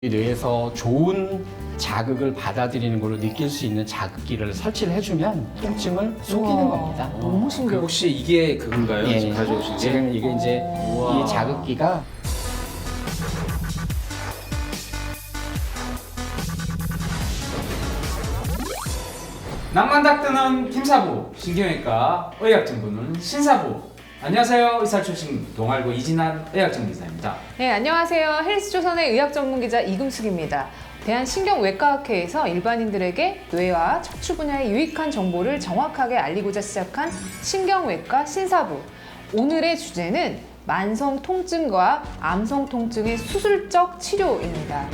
뇌에서 좋은 자극을 받아들이는 걸로 느낄 수 있는 자극기를 설치를 해주면 통증을 속이는 우와, 겁니다. 너무 신기해. 혹시 이게 그건가요? 예, 지금 가져오신 게? 지금 이게 이제 우와. 이 자극기가 낭만 닥뜨는 김사부, 신경외과 의학정보는 신사부. 안녕하세요. 의사 출신 동아일보 이진한 의학정보기사입니다. 네, 안녕하세요. 헬스조선의 의학 전문 기자 이금숙입니다. 대한신경외과학회에서 일반인들에게 뇌와 척추 분야의 유익한 정보를 정확하게 알리고자 시작한 신경외과 신사부. 오늘의 주제는 만성 통증과 암성 통증의 수술적 치료입니다.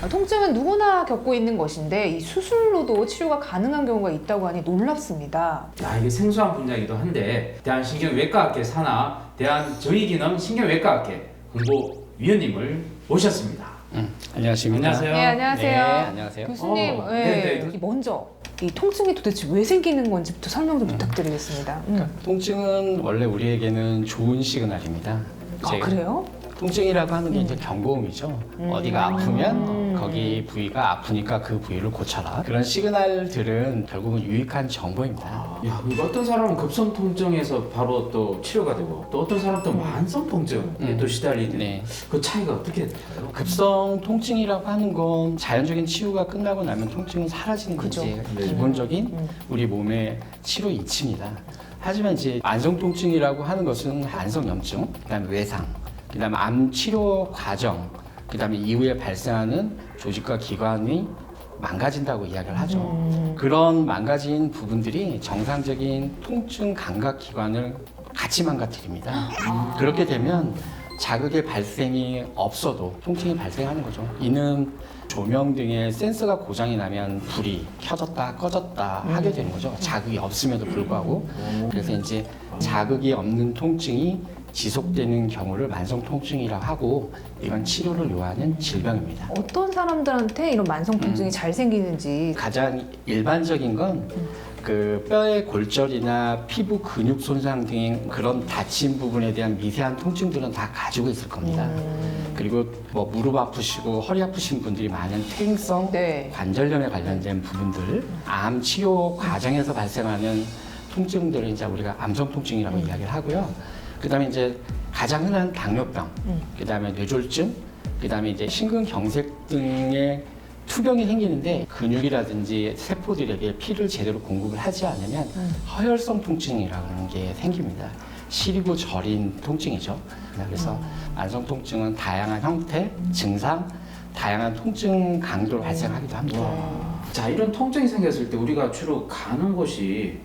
통증은 누구나 겪고 있는 것인데 이 수술로도 치료가 가능한 경우가 있다고 하니 놀랍습니다. 야, 이게 생소한 분야이기도 한데 대한신경외과학회 산하 대한저희기능 신경외과학회 홍보위원님을 모셨습니다. 안녕하십니까? 안녕하세요. 네, 안녕하세요. 네, 안녕하세요. 교수님, 네. 먼저 이 통증이 도대체 왜 생기는 건지부터 설명 좀 부탁드리겠습니다. 통증은 원래 우리에게는 좋은 시그널입니다. 아, 그래요? 통증이라고 하는 게 이제 경고음이죠. 어디가 아프면 거기 부위가 아프니까 그 부위를 고쳐라. 그런 시그널들은 결국은 유익한 정보입니다. 야, 그리고 어떤 사람은 급성 통증에서 바로 또 치료가 되고 또 어떤 사람은 또 만성 통증에 또 시달리는 네. 그 차이가 어떻게 돼요? 급성 통증이라고 하는 건 자연적인 치유가 끝나고 나면 통증은 사라지는 게 그죠. 이제 네. 기본적인 우리 몸의 치료 이치입니다. 하지만 이제 만성 통증이라고 하는 것은 만성염증, 그다음에 외상, 그다음에 암 치료 과정, 그다음에 이후에 발생하는 조직과 기관이 망가진다고 이야기를 하죠. 그런 망가진 부분들이 정상적인 통증 감각 기관을 같이 망가뜨립니다. 그렇게 되면 자극의 발생이 없어도 통증이 발생하는 거죠. 이는 조명 등의 센서가 고장이 나면 불이 켜졌다 꺼졌다 하게 되는 거죠. 자극이 없음에도 불구하고. 그래서 이제 자극이 없는 통증이 지속되는 경우를 만성 통증이라고 하고 이건 치료를 요하는 질병입니다. 어떤 사람들한테 이런 만성 통증이 잘 생기는지. 가장 일반적인 건 그 뼈의 골절이나 피부 근육 손상 등의 그런 다친 부분에 대한 미세한 통증들은 다 가지고 있을 겁니다. 그리고 뭐 무릎 아프시고 허리 아프신 분들이 많은 퇴행성 네. 관절염에 관련된 부분들, 암 치료 과정에서 발생하는 통증들을 이제 우리가 암성 통증이라고 이야기를 하고요. 그다음에 이제 가장 흔한 당뇨병, 그다음에 뇌졸중, 그다음에 이제 심근경색 등의 투병이 생기는데 근육이라든지 세포들에게 피를 제대로 공급을 하지 않으면 허혈성 통증이라는 게 생깁니다. 시리고 저린 통증이죠. 그래서 만성 통증은 다양한 형태, 증상, 다양한 통증 강도로 발생하기도 합니다. 자, 이런 통증이 생겼을 때 우리가 주로 가는 곳이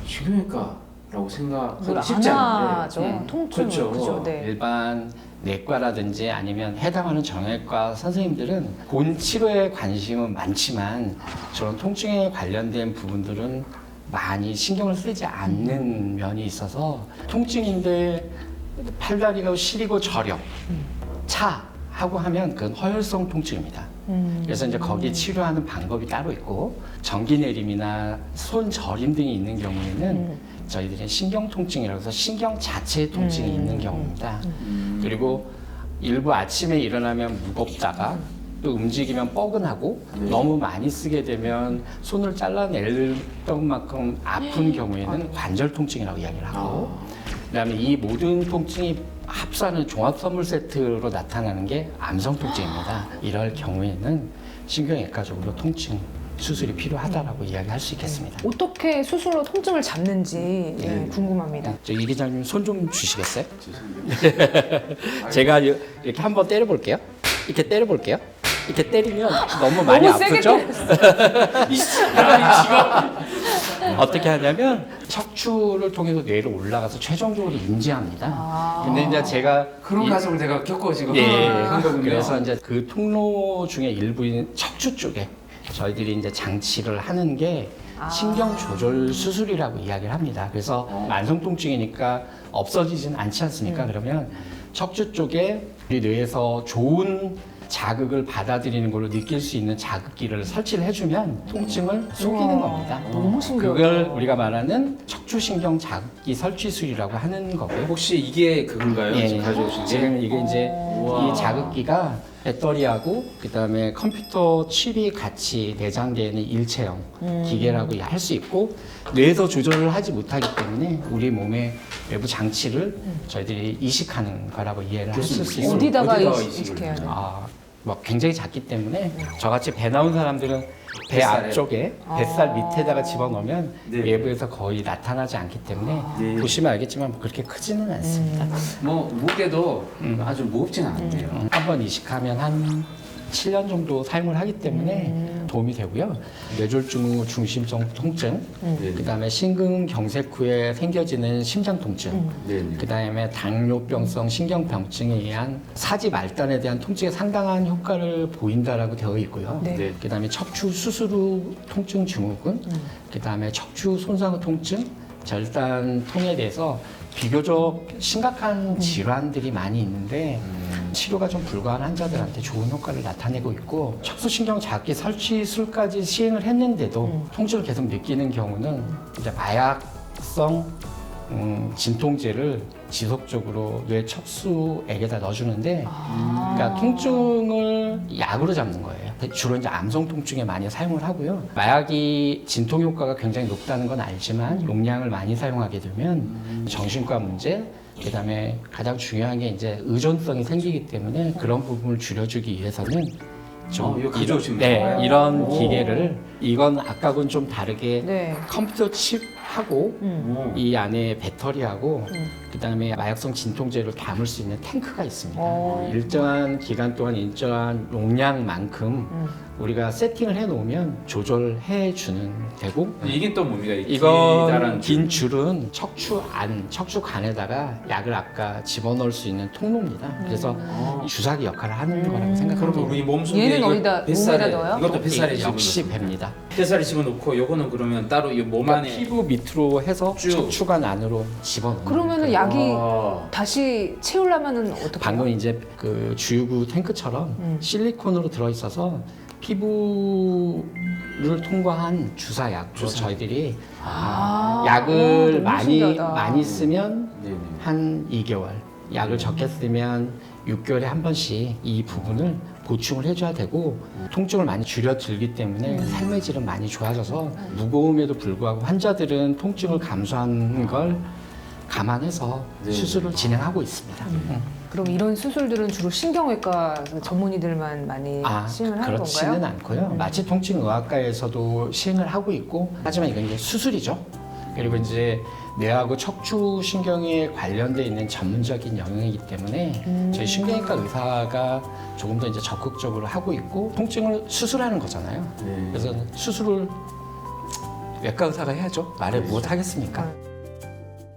신경외과라고 생각하기 쉽지 안 않은데 하죠. 통증은. 그렇죠. 그죠. 네. 일반 내과라든지 아니면 해당하는 정형외과 선생님들은 본 치료에 관심은 많지만 저런 통증에 관련된 부분들은 많이 신경을 쓰지 않는 면이 있어서 통증인데 팔다리가 시리고 저려, 차 하고 하면 그건 허혈성 통증입니다. 그래서 이제 거기 치료하는 방법이 따로 있고 전기 내림이나 손 저림 등이 있는 경우에는 저희들이 신경 통증이라고 해서 신경 자체의 통증이 있는 경우입니다. 그리고 일부 아침에 일어나면 무겁다가 또 움직이면 뻐근하고 너무 많이 쓰게 되면 손을 잘라낼 만큼 아픈 경우에는 관절 통증이라고 이야기를 하고 그다음에 이 모든 통증이 합산은 종합 선물 세트로 나타나는 게 암성 통증입니다. 이럴 경우에는 신경외과적으로 통증 수술이 필요하다라고 이야기할 수 있겠습니다. 어떻게 스스로 통증을 잡는지 궁금합니다. 저 이 기자님 손 좀 주시겠어요? 제가 이렇게 한번 때려볼게요. 이렇게 때려볼게요. 이렇게 때리면 너무 많이 너무 세게 아프죠? 어떻게 하냐면 척추를 통해서 뇌로 올라가서 최종적으로 인지합니다. 근데 이제 제가 그런 과정을 제가 겪고 지금 예, 한 거군요. 그래서 이제 그 통로 중에 일부인 척추 쪽에 저희들이 이제 장치를 하는 게 신경 조절 수술이라고 이야기를 합니다. 그래서 만성 통증이니까 없어지진 않지 않습니까? 그러면 척추 쪽에 우리 뇌에서 좋은 자극을 받아들이는 걸로 느낄 수 있는 자극기를 설치를 해주면 통증을 속이는 겁니다. 너무 신기하다. 그걸 우리가 말하는 척추신경 자극기 설치술이라고 하는 거고요. 혹시 이게 그건가요? 예, 지금 가져오신 게? 지금 이게 이제 우와. 이 자극기가 배터리하고 그다음에 컴퓨터 칩이 같이 내장되어 있는 일체형 기계라고 할 수 있고 뇌에서 조절을 하지 못하기 때문에 우리 몸의 외부 장치를 저희들이 이식하는 거라고 이해를 하실 수 있습니다. 어디다가 어디다가 이식해야 돼? 뭐 굉장히 작기 때문에 저같이 배 나온 사람들은 배 뱃살에? 앞쪽에 뱃살 밑에다가 집어넣으면 네. 외부에서 거의 나타나지 않기 때문에 네. 보시면 알겠지만 뭐 그렇게 크지는 않습니다. 뭐 무게도 아주 무겁지는 않네요. 한번 이식하면 한 7년 정도 사용을 하기 때문에 도움이 되고요. 뇌졸중 중심성 통증, 네. 그다음에 심근경색 후에 생겨지는 심장 통증, 네. 그다음에 당뇨병성 신경병증에 의한 사지 말단에 대한 통증에 상당한 효과를 보인다라고 되어 있고요. 네. 네. 그다음에 척추 수술 후 통증 증후군, 그다음에 척추 손상 후 통증, 절단통에 대해서 비교적 심각한 질환들이 많이 있는데 치료가 좀 불가한 환자들한테 좋은 효과를 나타내고 있고 척수신경 자극기 설치술까지 시행을 했는데도 통증을 계속 느끼는 경우는 이제 마약성 진통제를 지속적으로 뇌 척수액에다 넣어주는데 그러니까 통증을 약으로 잡는 거예요. 주로 이제 암성 통증에 많이 사용을 하고요. 마약이 진통 효과가 굉장히 높다는 건 알지만 용량을 많이 사용하게 되면 정신과 문제, 그다음에 가장 중요한 게 이제 의존성이 생기기 때문에 그런 부분을 줄여주기 위해서는 좀 이거 가져오신 네, 거예요? 이런 오. 기계를 이건 아까하고는 좀 다르게 네. 컴퓨터 칩하고 오. 이 안에 배터리하고 그다음에 마약성 진통제를 담을 수 있는 탱크가 있습니다. 일정한 기간 동안 일정한 용량만큼 우리가 세팅을 해놓으면 조절해 주는 되고 이게 또 뭡니까? 이건 기다란 긴 줄은 척추 안, 척추관에다가 약을 아까 집어넣을 수 있는 통로입니다. 그래서 주사기 역할을 하는 거라고 생각하면 그럼 우리 돼요. 몸속에 얘는 이거 어디다, 뱃살에 몸에다 넣어요? 이것도 뱃살에 역시 집어넣고 뱀니다. 뱃살에 집어넣고 요거는 그러면 따로 이 몸 그러니까 안에 피부 밑으로 해서 쭉. 척추관 안으로 집어넣는 그러면은 거예요. 약이 아. 다시 채우려면은 어떻게? 방금 이제 그 주유구 탱크처럼 실리콘으로 들어있어서 피부를 통과한 주사약으로 저희들이 약을 너무 많이 신기하다. 쓰면 네네. 한 2개월, 약을 적게 쓰면 6개월에 한 번씩 이 부분을 보충을 해줘야 되고 통증을 많이 줄여들기 때문에 삶의 질은 많이 좋아져서 무거움에도 불구하고 환자들은 통증을 감소하는 걸 감안해서 네. 수술을 진행하고 있습니다. 그럼 이런 수술들은 주로 신경외과 전문의들만 많이 시행을 하는 그렇지는 건가요? 않고요. 마취통증의학과에서도 시행을 하고 있고, 하지만 이건 이제 수술이죠. 그리고 이제 뇌하고 척추 신경에 관련돼 있는 전문적인 영역이기 때문에 저희 신경외과 의사가 조금 더 이제 적극적으로 하고 있고 통증을 수술하는 거잖아요. 네. 그래서 수술을 외과 의사가 해야죠. 말을 못 하겠습니까?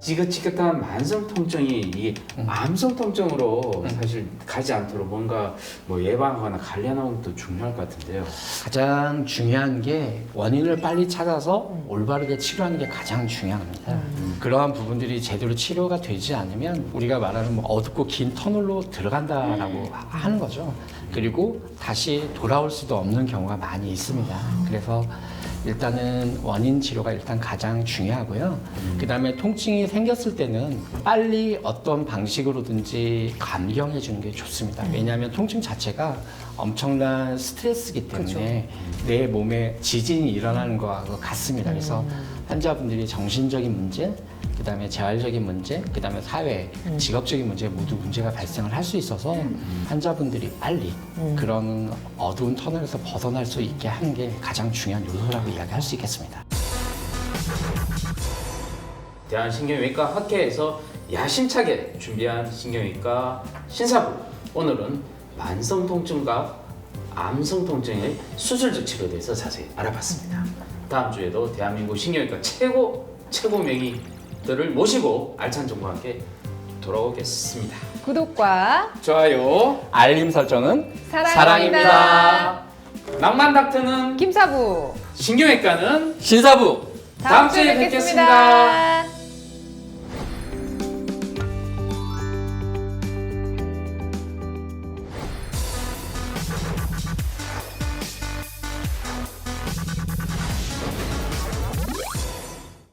지긋지긋한 만성 통증이 이 암성 통증으로 사실 가지 않도록 뭔가 뭐 예방하거나 관리하는 것도 중요할 것 같은데요. 가장 중요한 게 원인을 빨리 찾아서 올바르게 치료하는 게 가장 중요합니다. 그러한 부분들이 제대로 치료가 되지 않으면 우리가 말하는 뭐 어둡고 긴 터널로 들어간다라고 하는 거죠. 그리고 다시 돌아올 수도 없는 경우가 많이 있습니다. 그래서 일단은 원인 치료가 일단 가장 중요하고요. 그다음에 통증이 생겼을 때는 빨리 어떤 방식으로든지 감경해 주는 게 좋습니다. 왜냐하면 통증 자체가 엄청난 스트레스이기 때문에 내 몸에 지진이 일어나는 거와 같습니다. 그래서 환자분들이 정신적인 문제, 그다음에 재활적인 문제, 그다음에 사회, 직업적인 문제 모두 문제가 발생을 할 수 있어서 환자분들이 빨리 그런 어두운 터널에서 벗어날 수 있게 하는 게 가장 중요한 요소라고 이야기할 수 있겠습니다. 대한신경외과 학회에서 야심차게 준비한 신경외과 신사부. 오늘은 만성 통증과 암성 통증의 수술적 치료에 대해서 자세히 알아봤습니다. 다음 주에도 대한민국 신경외과 최고 명의들을 모시고 알찬 정보와 함께 돌아오겠습니다. 구독과 좋아요. 알림 설정은 사랑입니다. 낭만 닥터는 김사부 신경외과는 신사부 다음 주에 뵙겠습니다.